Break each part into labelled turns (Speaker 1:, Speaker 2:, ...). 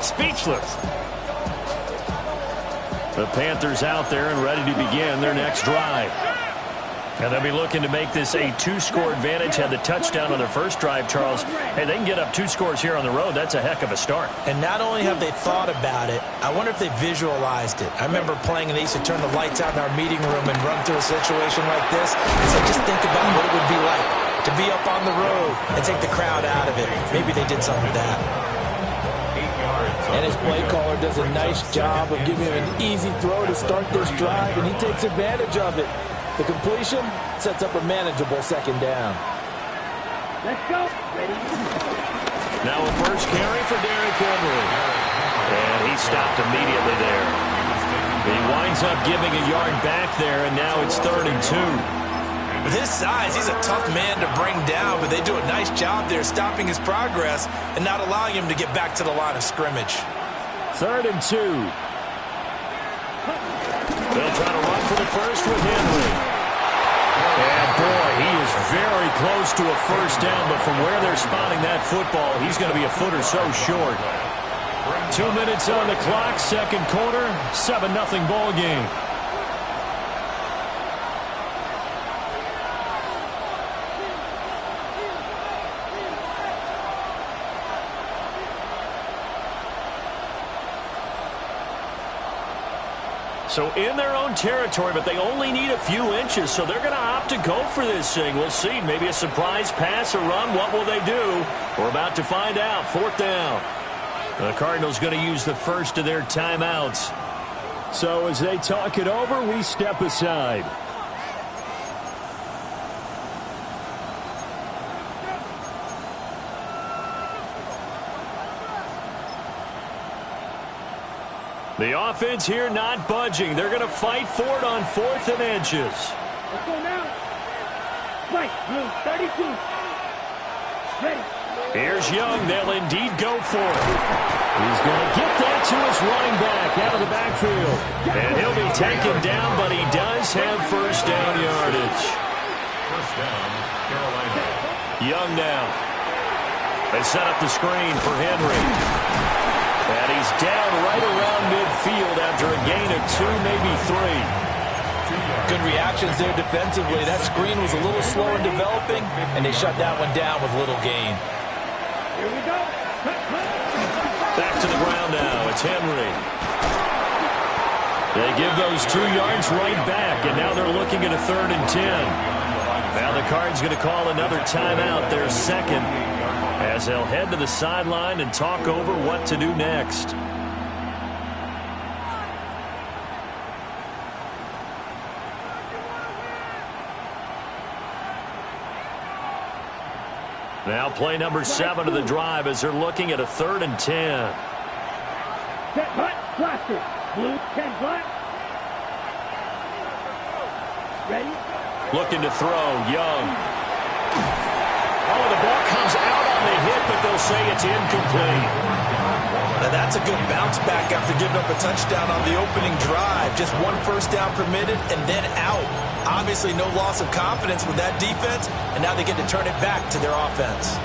Speaker 1: Speechless. The Panthers out there and ready to begin their next drive. And they'll be looking to make this a 2-score advantage. Had the touchdown on their first drive, Charles. Hey, they can get up 2 scores here on the road. That's a heck of a start.
Speaker 2: And not only have they thought about it, I wonder if they visualized it. I remember playing, and they used to turn the lights out in our meeting room and run through a situation like this. And so just think about what it would be like to be up on the road and take the crowd out of it. Maybe they did something with that.
Speaker 3: And his play caller does a nice job of giving him an easy throw to start this drive, and he takes advantage of it. The completion sets up a manageable second down.
Speaker 4: Let's go. Ready?
Speaker 1: Now a first carry for Derrick Henry. And he stopped immediately there. He winds up giving a yard back there, and now it's 3rd and 2.
Speaker 2: With his size, he's a tough man to bring down, but they do a nice job there stopping his progress and not allowing him to get back to the line of scrimmage.
Speaker 3: 3rd and 2.
Speaker 1: They'll try to run for the first with Henry. And boy, he is very close to a first down, but from where they're spotting that football, he's going to be a foot or so short. 2 minutes on the clock, second quarter, 7-0 ball game. So in their own territory, but they only need a few inches, so they're going to opt to go for this thing. We'll see. Maybe a surprise pass or run. What will they do? We're about to find out. 4th down. The Cardinals going to use the first of their timeouts.
Speaker 3: So as they talk it over, we step aside.
Speaker 1: The offense here not budging. They're going to fight for it on 4th and inches.
Speaker 4: Let's go now. Fight, blue, 32. Ready.
Speaker 1: Here's Young. They'll indeed go for it.
Speaker 3: He's going to get that to his running back out of the backfield.
Speaker 1: And he'll be taken down, but he does have first down yardage.
Speaker 5: First down, Carolina.
Speaker 1: Young now. They set up the screen for Henry. And he's down right around midfield after a gain of 2, maybe 3.
Speaker 2: Good reactions there defensively. That screen was a little slow in developing, and they shut that one down with little gain.
Speaker 4: Here we go.
Speaker 1: Back to the ground now. It's Henry. They give those 2 yards right back, and now they're looking at a 3rd and 10. Now the Cards going to call another timeout, their second, as they'll head to the sideline and talk over what to do next. Now play number 7 of the drive as they're looking at a 3rd and 10.
Speaker 4: Set, hut, blaster. Blue, 10 black. Ready?
Speaker 1: Looking to throw, Young. Oh, the ball comes out on the hit, but they'll say it's incomplete.
Speaker 2: Now that's a good bounce back after giving up a touchdown on the opening drive. Just 1 first down permitted and then out. Obviously no loss of confidence with that defense, and now they get to turn it back to their offense.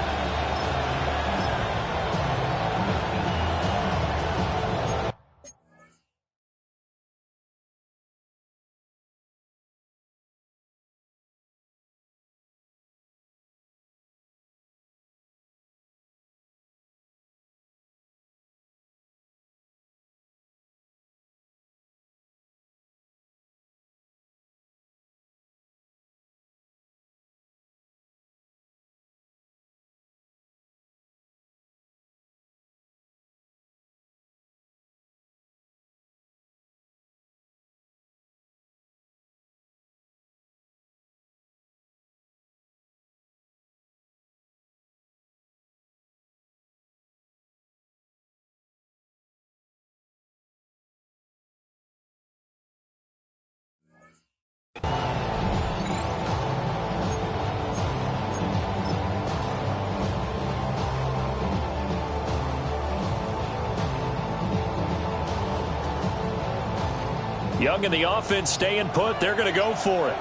Speaker 1: Young and the offense staying put. They're going to go for it.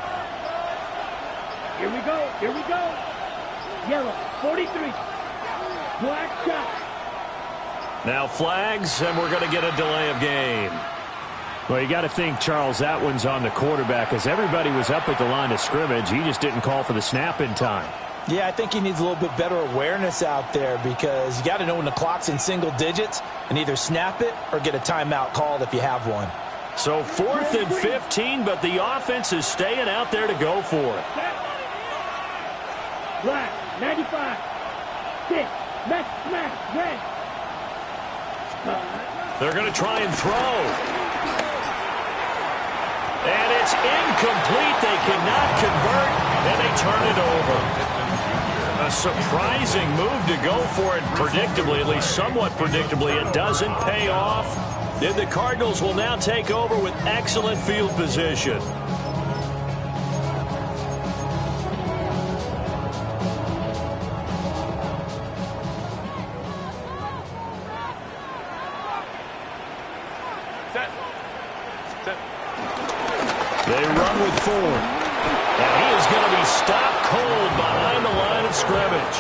Speaker 4: Here we go. Here we go. Yellow, 43. Black shot.
Speaker 1: Now flags, and we're going to get a delay of game. Well, you got to think, Charles, that one's on the quarterback, as everybody was up at the line of scrimmage. He just didn't call for the snap in time.
Speaker 3: Yeah, I think he needs a little bit better awareness out there, because you got to know when the clock's in single digits and either snap it or get a timeout called if you have one.
Speaker 1: So 4th and 15, but the offense is staying out there to go for it.
Speaker 4: Black, 95. 6, smash, red.
Speaker 1: They're going to try and throw. And it's incomplete. They cannot convert, and they turn it over. A surprising move to go for it predictably, at least somewhat predictably. It doesn't pay off. Then the Cardinals will now take over with excellent field position. They run with Ford. And he is going to be stopped cold behind the line of scrimmage.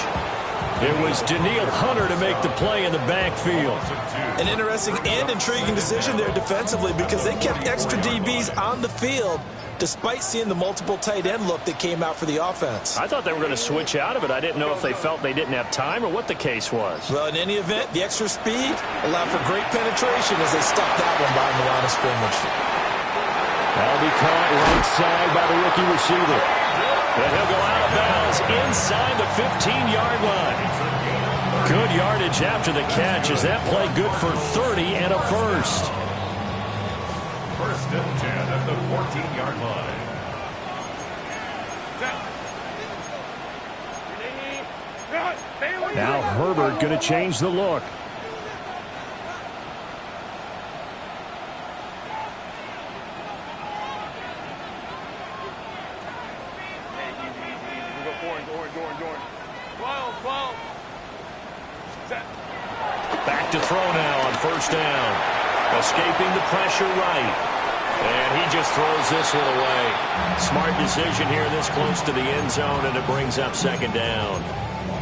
Speaker 1: It was Daniil Hunter to make the play in the backfield.
Speaker 2: An interesting and intriguing decision there defensively, because they kept extra DBs on the field despite seeing the multiple tight end look that came out for the offense.
Speaker 1: I thought they were going to switch out of it. I didn't know if they felt they didn't have time or what the case was.
Speaker 2: Well, in any event, the extra speed allowed for great penetration as they stuffed that one behind the line of scrimmage.
Speaker 1: That'll be caught right side by the rookie receiver. And he'll go out of bounds inside the 15-yard line. Good yardage after the catch as that play good for 30 and a first.
Speaker 5: 1st and 10 at the 14-yard line.
Speaker 1: Now Herbert going to change the look. Back to throw now on 1st down. Escaping the pressure right. And he just throws this one away. Smart decision here this close to the end zone, and it brings up 2nd down.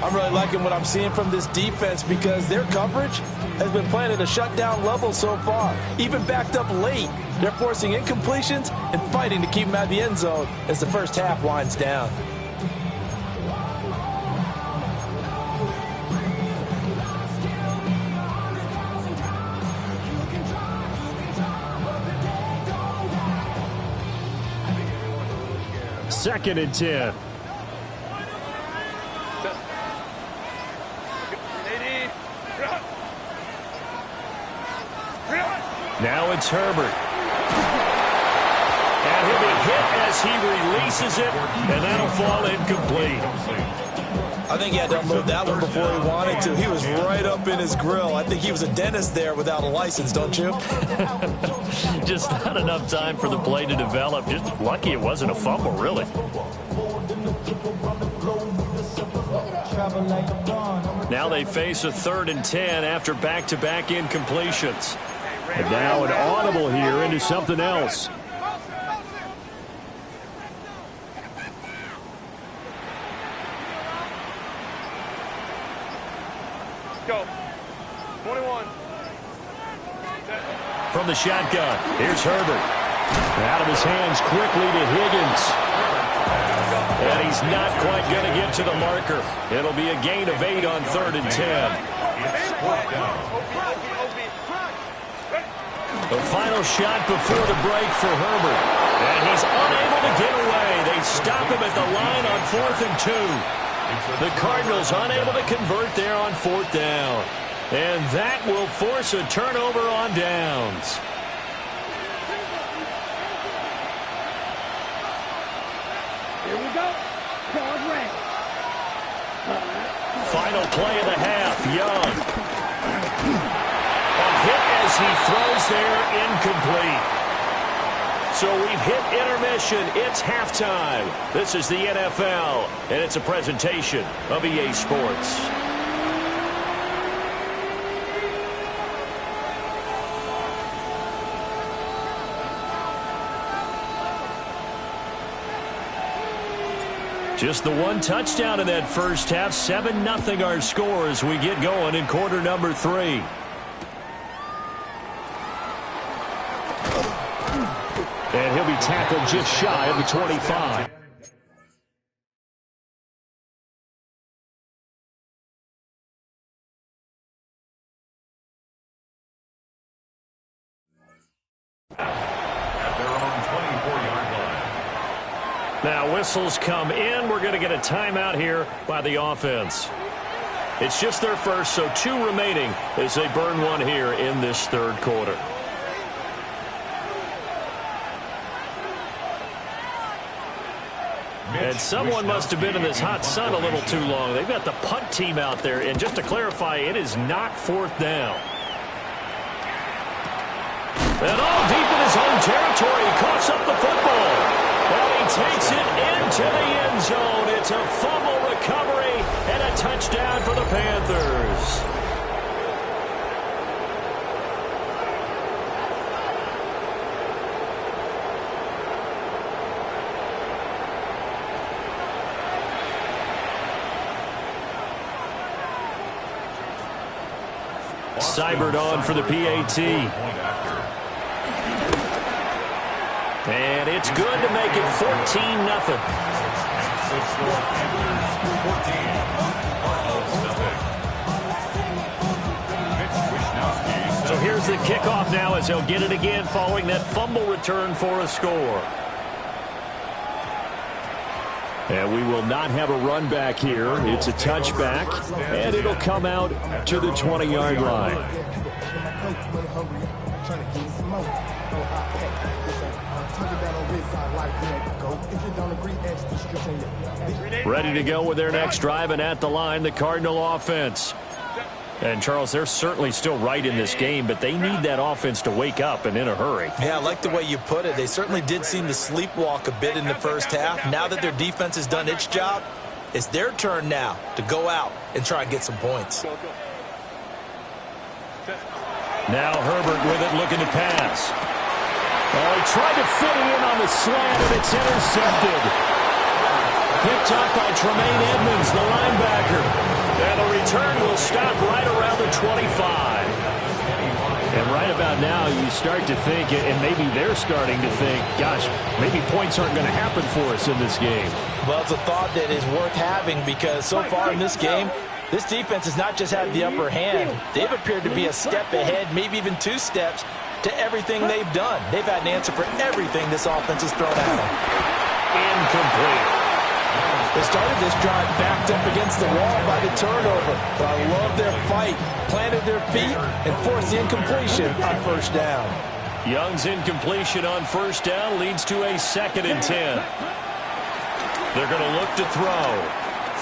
Speaker 3: I'm really liking what I'm seeing from this defense, because their coverage has been playing at a shutdown level so far. Even backed up late, they're forcing incompletions and fighting to keep them out of the end zone as the first half winds down.
Speaker 1: Second and 10. Now it's Herbert. And he'll be hit as he releases it, and that'll fall incomplete.
Speaker 2: I think he had to unload that one before he wanted to. He was right up in his grill. I think he was a dentist there without a license, don't you?
Speaker 1: Just not enough time for the play to develop. Just lucky it wasn't a fumble, really. Now they face a 3rd and 10 after back-to-back incompletions. And now an audible here into something else.
Speaker 6: Go. 21.
Speaker 1: From the shotgun, here's Herbert. Out of his hands quickly to Higgins. And he's not quite going to get to the marker. It'll be a gain of 8 on 3rd and 10. The final shot before the break for Herbert. And he's unable to get away. They stop him at the line on 4th and 2. The Cardinals unable to convert there on 4th down. And that will force a turnover on downs.
Speaker 4: Here we go. Card red.
Speaker 1: Final play of the half, Young. A hit as he throws there, incomplete. So we've hit intermission. It's halftime. This is the NFL, and it's a presentation of EA Sports. Just the one touchdown in that first half. 7-0 our score as we get going in quarter number 3. tackled just shy of the 25.
Speaker 5: At their own 24-yard line.
Speaker 1: Now whistles come in. We're going to get a timeout here by the offense. It's just their first, so 2 remaining as they burn one here in this third quarter. And someone must have been in this hot sun a little too long. They've got the punt team out there, and just to clarify, it is not 4th down. And all deep in his own territory, he coughs up the football. And he takes it into the end zone. It's a fumble recovery and a touchdown for the Panthers. Seibert on for the PAT. And it's good to make it 14-0. So here's the kickoff now as he'll get it again following that fumble return for a score. And we will not have a run back here. It's a touchback, and it'll come out to the 20-yard line. Ready to go with their next drive, and at the line, the Cardinal offense. And, Charles, they're certainly still right in this game, but they need that offense to wake up and in a hurry.
Speaker 2: Yeah, I like the way you put it. They certainly did seem to sleepwalk a bit in the first half. Now that their defense has done its job, it's their turn now to go out and try and get some points.
Speaker 1: Now Herbert with it, looking to pass. Oh, he tried to fit it in on the slant, and it's intercepted. Picked up by Tremaine Edmonds, the linebacker. And the return will stop right around the 25. And right about now, you start to think, and maybe they're starting to think, gosh, maybe points aren't going to happen for us in this game.
Speaker 2: Well, it's a thought that is worth having because so far in this game, this defense has not just had the upper hand. They've appeared to be a step ahead, maybe even 2 steps to everything they've done. They've had an answer for everything this offense has thrown at them.
Speaker 1: Incomplete.
Speaker 2: They started this drive backed up against the wall by the turnover. But I love their fight, planted their feet, and forced the incompletion on first down.
Speaker 1: Young's incompletion on first down leads to a 2nd and 10. They're going to look to throw.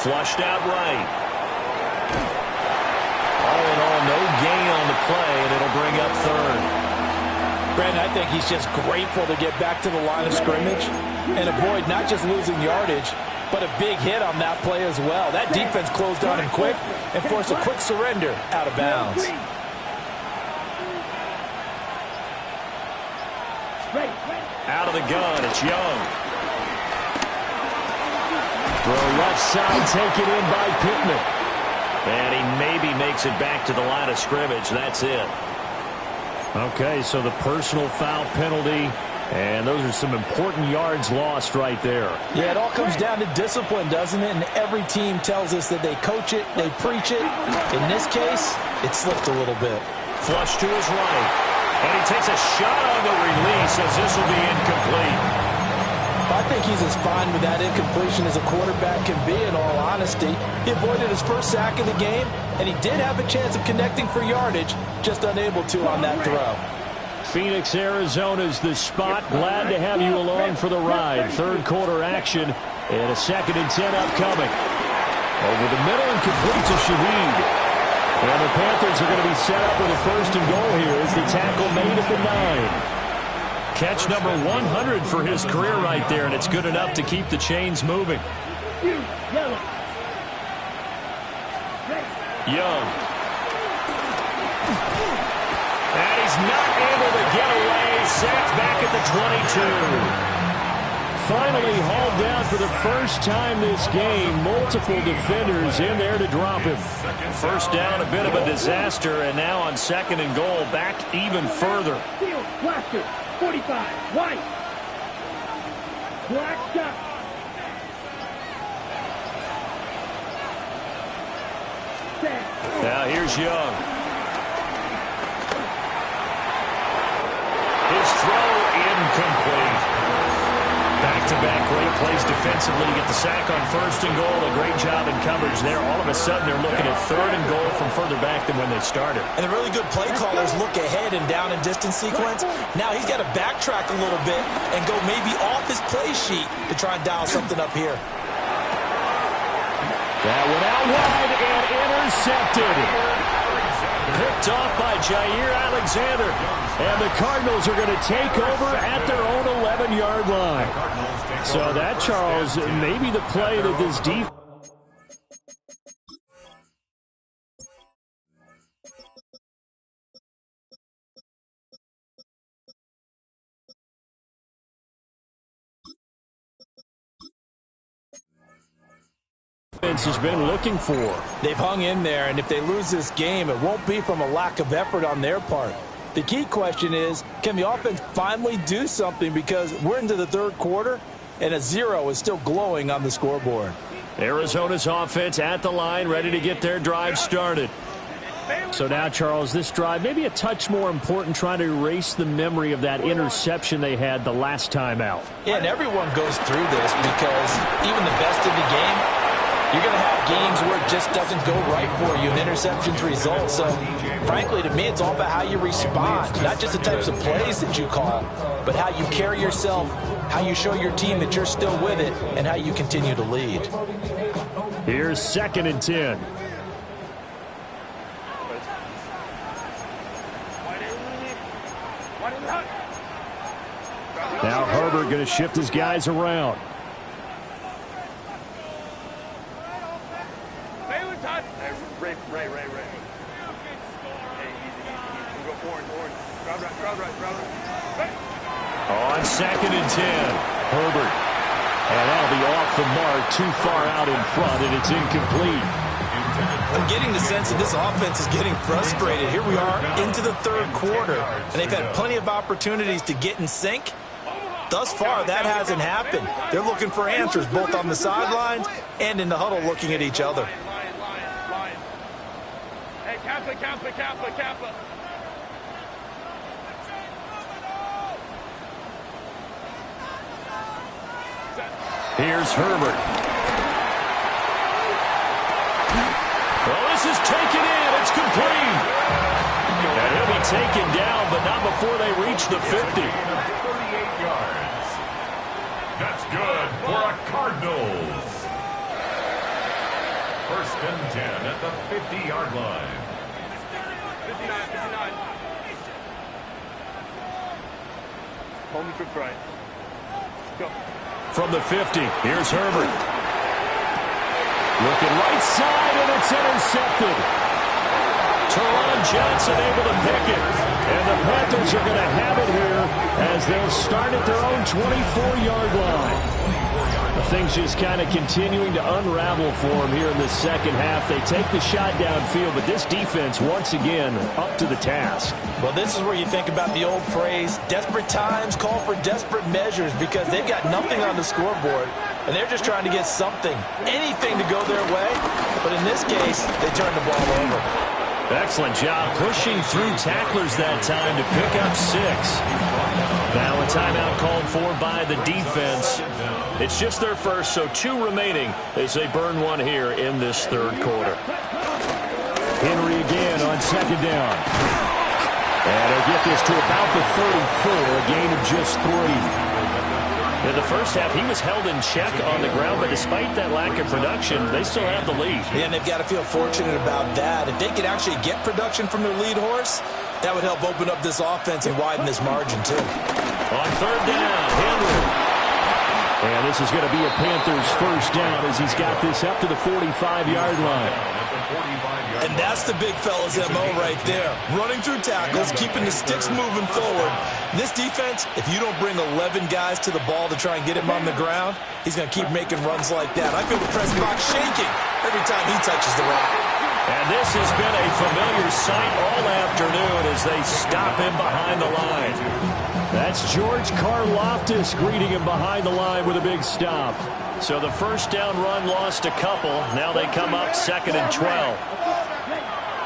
Speaker 1: Flushed out right. All in all, no gain on the play, and it'll bring up 3rd.
Speaker 3: Brandon, I think he's just grateful to get back to the line of scrimmage and avoid not just losing yardage, but a big hit on that play as well. That defense closed on him quick and forced a quick surrender out of bounds.
Speaker 1: Out of the gun, it's Young. Throw left side, taken in by Pittman. And he maybe makes it back to the line of scrimmage. That's it. Okay, so the personal foul penalty, and those are some important yards lost right there.
Speaker 3: Yeah, it all comes down to discipline, doesn't it? And every team tells us that they coach it, they preach it. In this case, it slipped a little bit.
Speaker 1: Flush to his right. And he takes a shot on the release as this will be incomplete.
Speaker 3: I think he's as fine with that incompletion as a quarterback can be, in all honesty. He avoided his first sack of the game, and he did have a chance of connecting for yardage, just unable to on that throw.
Speaker 1: Phoenix, Arizona's the spot. Glad to have you along for the ride. Third quarter action, and a 2nd and 10 upcoming. Over the middle and complete to Shaheed. And the Panthers are going to be set up with a 1st and goal here as the tackle made at the 9. Catch number 100 for his career right there, and it's good enough to keep the chains moving. Young. And he's not able to get away. Sacked back at the 22. Finally hauled down for the first time this game. Multiple defenders in there to drop him. First down, a bit of a disaster, and now on 2nd and goal, back even further.
Speaker 4: 45, White. Black duck. Set.
Speaker 1: Now here's Young. His throw incomplete. Back-to-back great plays defensively to get the sack on 1st and goal. A great job in coverage there. All of a sudden, they're looking at 3rd and goal from further back than when they started.
Speaker 2: And the really good play callers look ahead and down and distance sequence. Now he's got to backtrack a little bit and go maybe off his play sheet to try and dial something up here.
Speaker 1: That went out wide and intercepted. Picked off by Jair Alexander. And the Cardinals are going to take over at their own 11-yard line. So that, Charles, may be the play that this defense has been looking for.
Speaker 3: They've hung in there, and if they lose this game, it won't be from a lack of effort on their part. The key question is, can the offense finally do something, because we're into the 3rd quarter, and a 0 is still glowing on the scoreboard.
Speaker 1: Arizona's offense at the line, ready to get their drive started. So now, Charles, this drive maybe a touch more important, trying to erase the memory of that interception they had the last time out.
Speaker 2: Yeah, and everyone goes through this, because even the best in the game, you're going to have games where it just doesn't go right for you, and interceptions result. So, frankly, to me, it's all about how you respond, not just the types of plays that you call, but how you carry yourself, how you show your team that you're still with it, and how you continue to lead.
Speaker 1: Here's 2nd and 10. Now Herbert going to shift his guys around.
Speaker 6: Ray. Hey, easy. Go orange. Crowd right.
Speaker 1: On 2nd and 10, Herbert. And that'll be off the mark, too far out in front, and it's incomplete.
Speaker 2: I'm getting the sense that this offense is getting frustrated. Here we are into the 3rd quarter, and they've had plenty of opportunities to get in sync. Thus far, that hasn't happened. They're looking for answers both on the sidelines and in the huddle looking at each other.
Speaker 6: Hey, Kappa.
Speaker 1: Here's Herbert. Well, this is taken in. It's complete. And he'll be taken down, but not before they reach the 50.
Speaker 5: 38 yards. That's good for a Cardinals. 1st and 10 at the 50-yard line.
Speaker 6: 59. Hold me trips right. Go.
Speaker 1: From the 50, here's Herbert. Looking right side, and it's intercepted. Teron Johnson able to pick it. And the Panthers are going to have it here as they'll start at their own 24-yard line. Things just kind of continuing to unravel for them here in the 2nd half. They take the shot downfield, but this defense, once again, up to the task.
Speaker 2: Well, this is where you think about the old phrase, desperate times call for desperate measures, because they've got nothing on the scoreboard, and they're just trying to get something, anything to go their way. But in this case, they turn the ball over.
Speaker 1: Excellent job pushing through tacklers that time to pick up 6. Now a timeout called for by the defense. It's just their first, so 2 remaining as they burn one here in this 3rd quarter. Henry again on 2nd down. And they'll get this to about the 34, a gain of just 3. In the first half, he was held in check on the ground, but despite that lack of production, they still have the lead.
Speaker 2: Yeah, and they've got to feel fortunate about that. If they could actually get production from their lead horse, that would help open up this offense and widen this margin, too.
Speaker 1: On 3rd down, Henry. And this is going to be a Panthers 1st down as he's got this up to the 45-yard line.
Speaker 2: And that's the big fella's MO right there. Running through tackles, keeping the sticks moving forward. This defense, if you don't bring 11 guys to the ball to try and get him on the ground, he's going to keep making runs like that. I feel the press box shaking every time he touches the rock.
Speaker 1: And this has been a familiar sight all afternoon as they stop him behind the line. That's George Karlaftis greeting him behind the line with a big stop. So the first down run lost a couple. Now they come up 2nd and 12.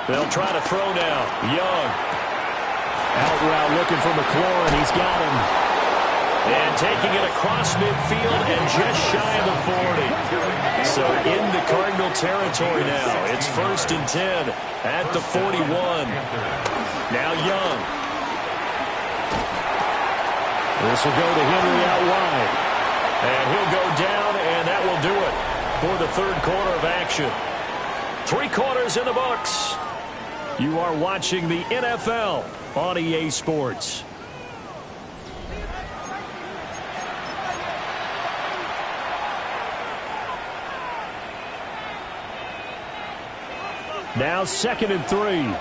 Speaker 1: They'll try to throw now. Young. Out route looking for McLaurin. He's got him. And taking it across midfield and just shy of the 40. So into Cardinal territory now. It's 1st and 10 at the 41. Now Young. This will go to Henry out wide. And he'll go down, and that will do it for the 3rd quarter of action. 3 quarters in the books. You are watching the NFL on EA Sports. Now 2nd and 3.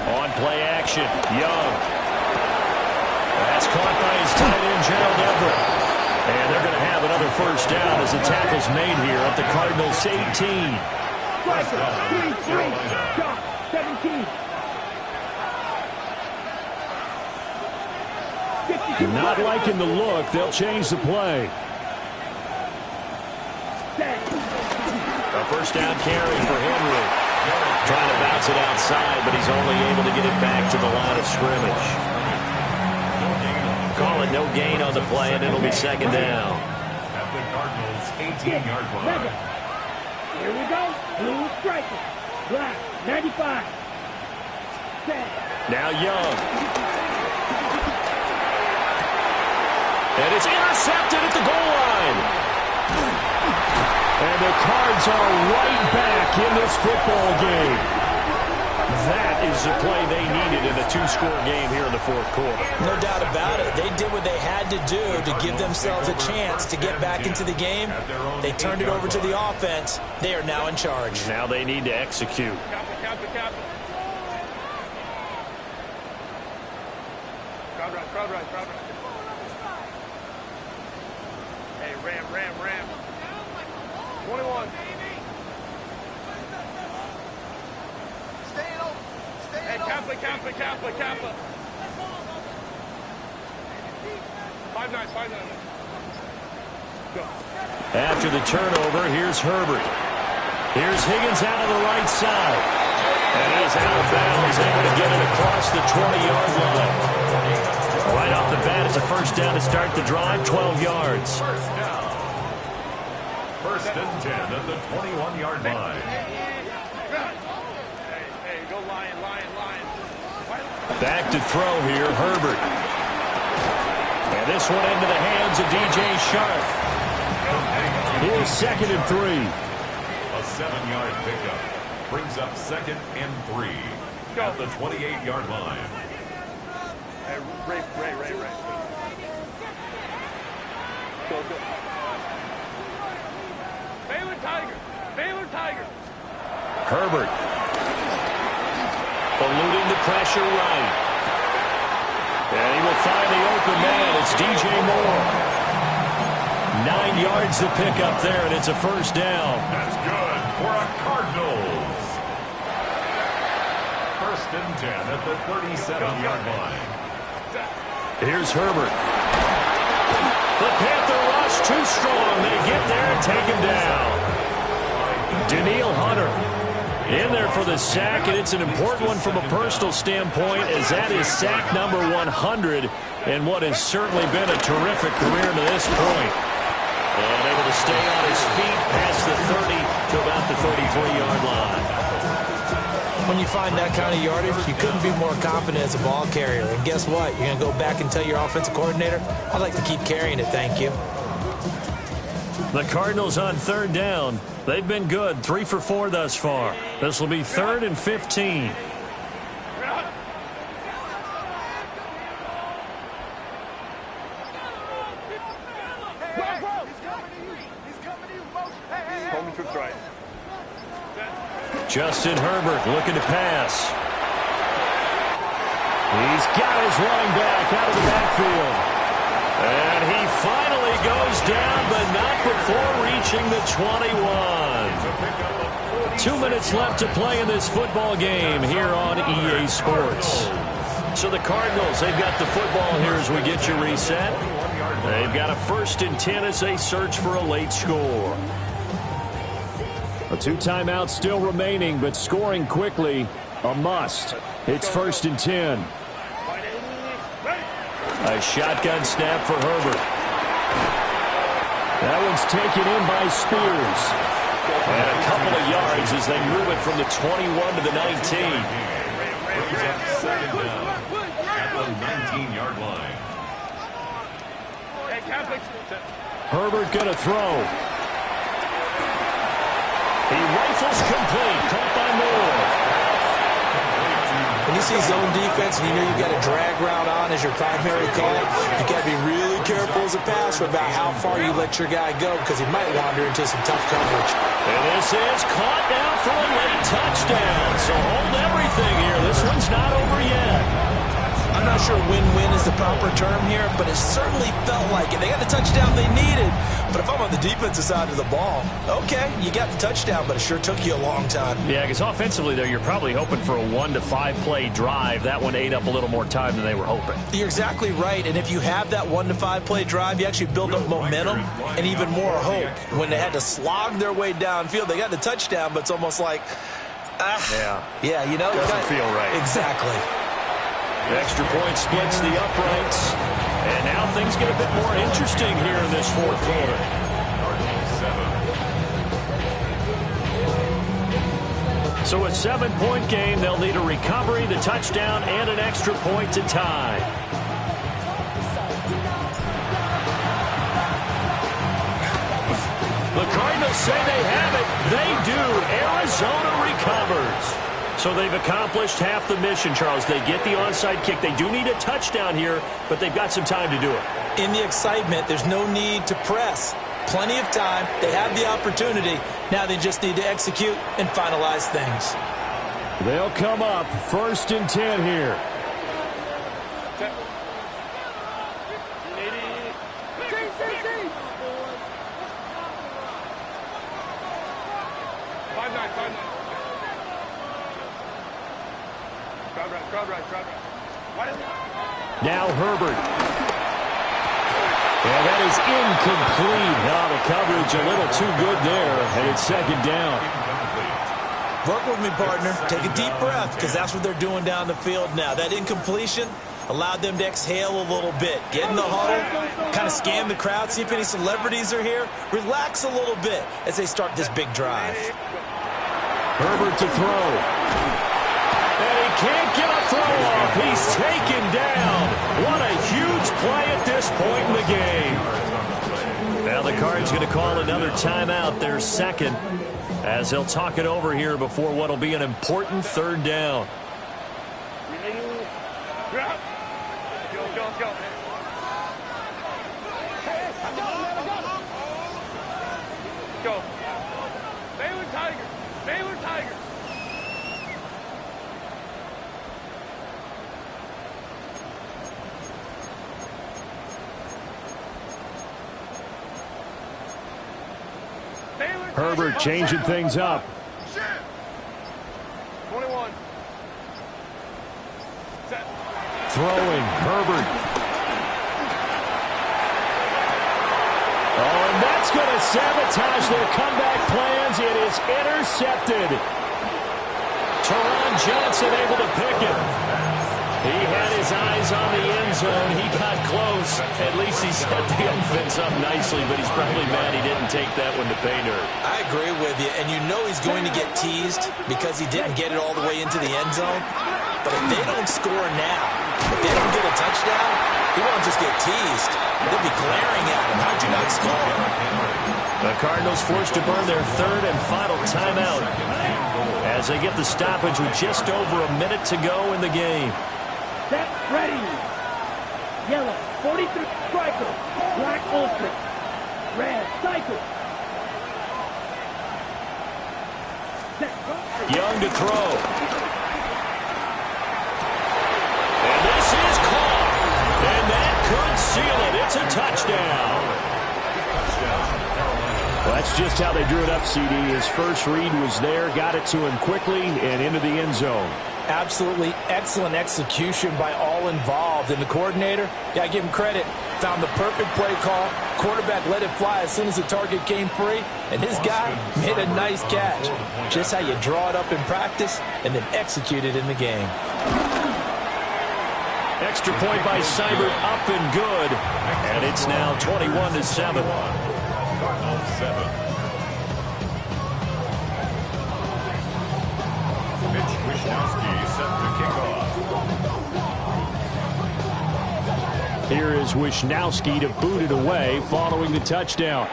Speaker 1: On play action, Young. That's caught by his tight end, Gerald Everett. And they're going to have another first down as the tackle's made here at the Cardinals' 18.
Speaker 4: 17.
Speaker 1: Not liking the look. They'll change the play. A first down carry for Henry. Trying to bounce it outside, but he's only able to get it back to the line of scrimmage. Call it no gain on the play, and it'll be 2nd down.
Speaker 5: At the Cardinals' 18-yard line.
Speaker 4: Here we go. Blue striker. Black. 95.
Speaker 1: Now Young. And it's intercepted at the goal line. And the Cards are right back in this football game. That is the play they needed in a 2-score game here in the 4th quarter.
Speaker 2: No doubt about it. They did what they had to do to give themselves a chance to get back into the game. They turned it over to the offense. They are now in charge.
Speaker 1: Now they need to execute.
Speaker 6: Crowd right. Hey, Ram. 21. Hey, Kappa. 5-9. Go.
Speaker 1: After the turnover, here's Herbert. Here's Higgins out of the right side. And he's out of bounds, able to get it across the 20-yard line. Right off the bat, it's a first down to start the drive, 12 yards.
Speaker 5: First down. 1st and 10 at the 21-yard line.
Speaker 6: Hey, go Lion.
Speaker 1: Back to throw here, Herbert. And this one into the hands of DJ Sharp. Here's 2nd and 3.
Speaker 5: A 7-yard pickup brings up 2nd and 3 at the 28-yard line.
Speaker 6: Hey, Ray. Go. Baylor Tiger.
Speaker 1: Herbert. Eluding the pressure right. And he will find the open man. It's DJ Moore. 9 yards to pick up there, and it's a first down.
Speaker 5: That's good for a Cardinals. 1st and 10 at the 37-yard line.
Speaker 1: Here's Herbert. The Panther rush too strong. They get there and take him down. Daniil Hunter in there for the sack, and it's an important one from a personal standpoint, as that is sack number 100 in what has certainly been a terrific career to this point. And able to stay on his feet past the 30 to about the 33-yard line.
Speaker 2: When you find that kind of yardage, you couldn't be more confident as a ball carrier. And guess what? You're going to go back and tell your offensive coordinator, I'd like to keep carrying it, thank you.
Speaker 1: The Cardinals on 3rd down. They've been good, 3 for 4 thus far. This will be 3rd and 15.
Speaker 6: Home troops right.
Speaker 1: Justin Herbert looking to pass. He's got his running back out of the backfield. And he finally goes down, but not before reaching the 21. 2 minutes left to play in this football game here on EA Sports. So the Cardinals, they've got the football here as we get you reset. They've got a 1st and 10 as they search for a late score. A 2 timeouts still remaining, but scoring quickly, a must. It's 1st and 10. A shotgun snap for Herbert. That one's taken in by Spears. And a couple of yards as they move it from the 21 to the 19.
Speaker 5: Brings up 2nd down at the 19-yard line.
Speaker 1: Herbert going to throw. He rifles complete. Caught by Moore.
Speaker 2: When you see zone defense and you know you've got a drag route on as your primary call, you got to be really careful as a passer about how far you let your guy go because he might wander into some tough coverage.
Speaker 1: And this is caught now for a late touchdown. So hold everything here. This one's not over yet.
Speaker 2: I'm not sure win-win is the proper term here, but it certainly felt like it. They got the touchdown they needed, but if I'm on the defensive side of the ball, okay, you got the touchdown, but it sure took you a long time.
Speaker 1: Yeah, because offensively there, you're probably hoping for a 1 to 5 play drive. That one ate up a little more time than they were hoping.
Speaker 2: You're exactly right, and if you have that 1 to 5 play drive, you actually build up momentum and even more hope. When they had to slog their way downfield, they got the touchdown, but it's almost like, yeah, you know,
Speaker 1: doesn't feel right.
Speaker 2: Exactly.
Speaker 1: The extra point splits the uprights. And now things get a bit more interesting here in this 4th quarter. So a 7-point game, they'll need a recovery, the touchdown, and an extra point to tie. The Cardinals say they have it. They do. Arizona recovers. So they've accomplished half the mission, Charles. They get the onside kick. They do need a touchdown here, but they've got some time to do it.
Speaker 2: In the excitement, there's no need to press. Plenty of time. They have the opportunity. Now they just need to execute and finalize things.
Speaker 1: They'll come up 1st and 10 here. Now Herbert. And that is incomplete. Now the coverage a little too good there, and it's 2nd down.
Speaker 2: Work with me, partner. Take a deep breath, because that's what they're doing down the field now. That incompletion allowed them to exhale a little bit. Get in the huddle, kind of scan the crowd, see if any celebrities are here. Relax a little bit as they start this big drive.
Speaker 1: Herbert to throw. And he can't get a throw off. He's taken down. What a huge play at this point in the game. Now the Cards going to call another timeout, their 2nd, as they'll talk it over here before what will be an important 3rd down.
Speaker 6: Go. Go. Baylor Tiger.
Speaker 1: Herbert changing things up.
Speaker 6: 21. Set.
Speaker 1: Throwing, Herbert. Oh, and that's going to sabotage their comeback plans. It is intercepted. Teron Johnson able to pick it. He had his eyes on the end zone. He got close. At least he set the offense up nicely, but he's probably mad he didn't take that one to pay dirt.
Speaker 2: I agree with you, and you know he's going to get teased because he didn't get it all the way into the end zone. But if they don't score now, if they don't get a touchdown, he won't just get teased. They'll be glaring at him. How'd you not score?
Speaker 1: The Cardinals forced to burn their 3rd and final timeout as they get the stoppage with just over a minute to go in the game.
Speaker 4: Set, ready. Yellow, 43 striker. Black ultra. Red, cycle. Set.
Speaker 1: Young to throw. And this is caught. And that could seal it. It's a touchdown. Well, that's just how they drew it up, CD. His first read was there, got it to him quickly, and into the end zone.
Speaker 2: Absolutely excellent execution by all involved. And the coordinator, got to give him credit, found the perfect play call. Quarterback let it fly as soon as the target came free, and his guy made a nice catch. Just how you draw it up in practice and then execute it in the game.
Speaker 1: Extra point by Seibert, up and good. And it's now 21-7.
Speaker 5: Cardinals 7. Mitch Wishnowsky set to kick off.
Speaker 1: Here is Wishnowsky to boot it away following the touchdown.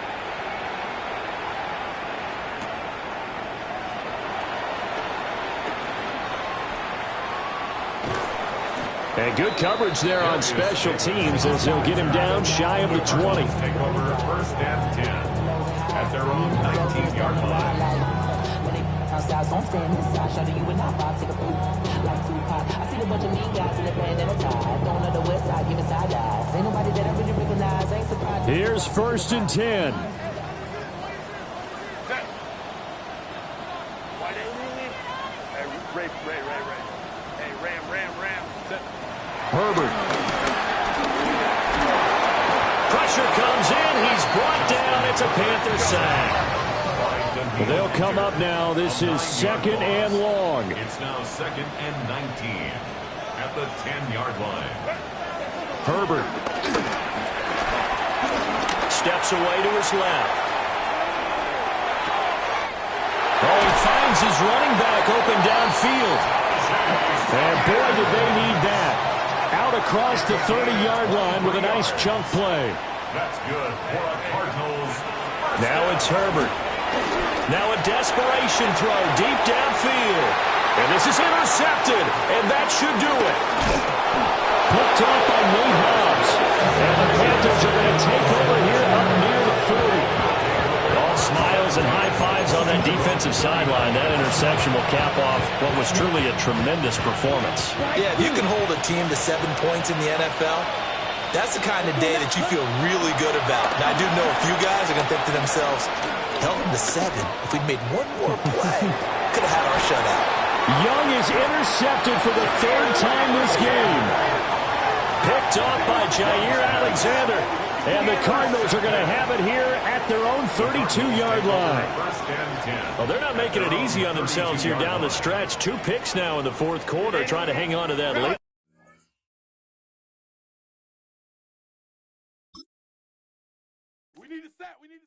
Speaker 1: And good coverage there on special teams as they'll get him down shy of the 20.
Speaker 5: Take over first and 10 at their own 19-yard line.
Speaker 1: Here's first and 10. Herbert. Pressure comes in. He's brought down. It's a Panther sack. They'll come up now. This is second and long.
Speaker 5: It's now second and 19 at the 10-yard line.
Speaker 1: Herbert steps away to his left. Oh, he finds his running back open downfield. And boy, did they need that. Out across the 30-yard line with a nice chunk play.
Speaker 5: That's good for the Cardinals.
Speaker 1: Now it's Herbert. Now a desperation throw deep downfield. And this is intercepted, and that should do it. Picked off by Nate Hobbs. And the Panthers are going to take over here up near the 40. All smiles and high fives on that defensive sideline. That interception will cap off what was truly a tremendous performance.
Speaker 2: Yeah, if you can hold a team to 7 points in the NFL, that's the kind of day that you feel really good about. Now, I do know a few guys are going to think to themselves, held them to 7. If we'd made one more play, could have had our shutout.
Speaker 1: Young is intercepted for the 3rd time this game. Picked off by Jair Alexander. And the Cardinals are going to have it here at their own 32-yard line. Well, they're not making it easy on themselves here down the stretch. 2 picks now in the 4th quarter, trying to hang on to that lead.
Speaker 6: We need to set. We need to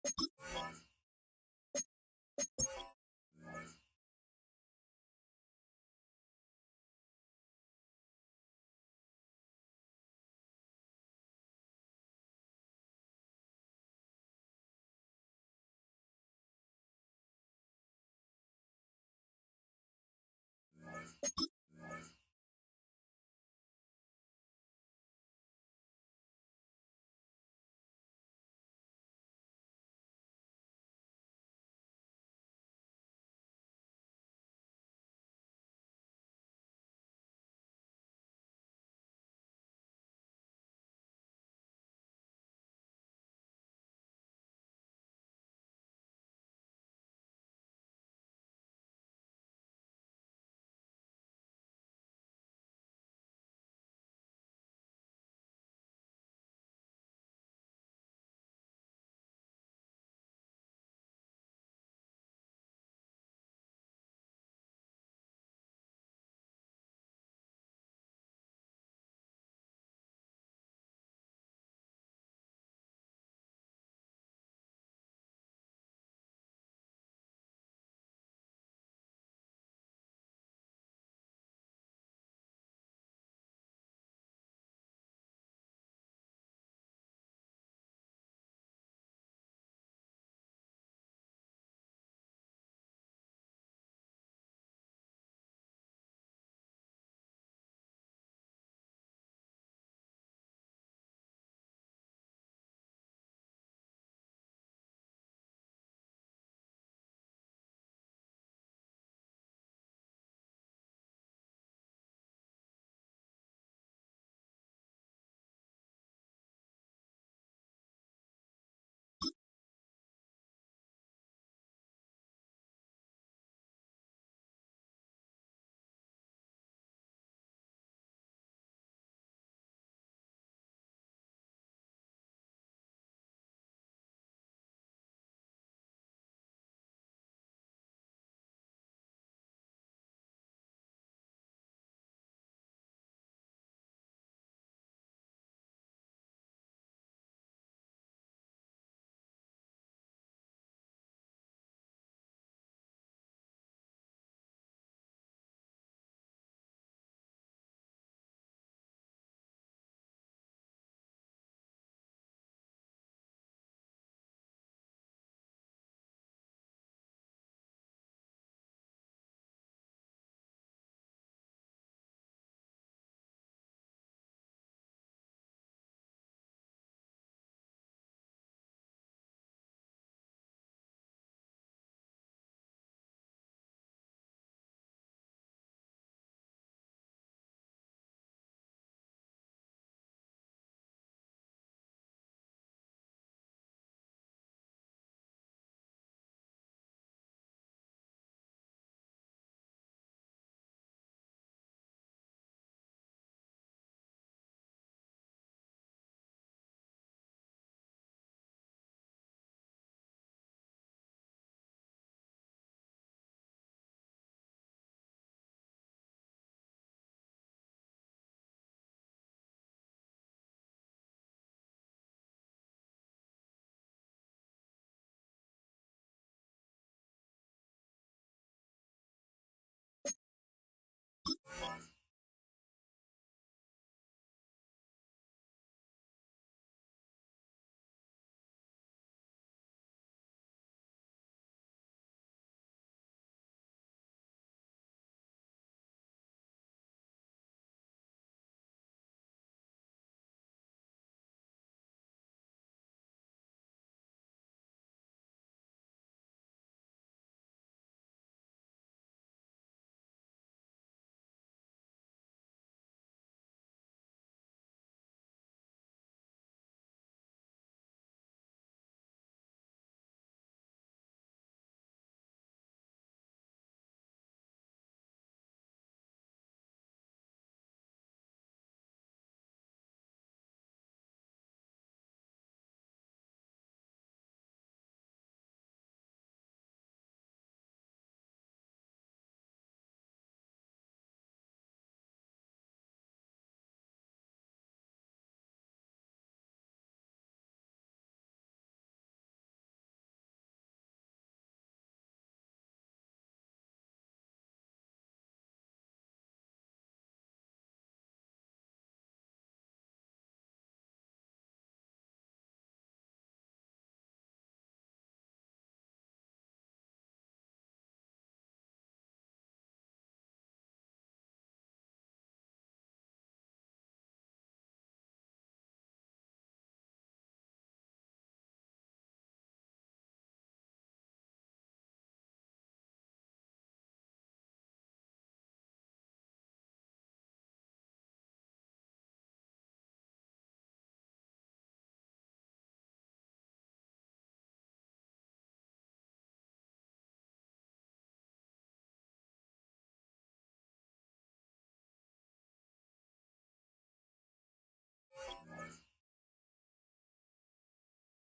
Speaker 7: you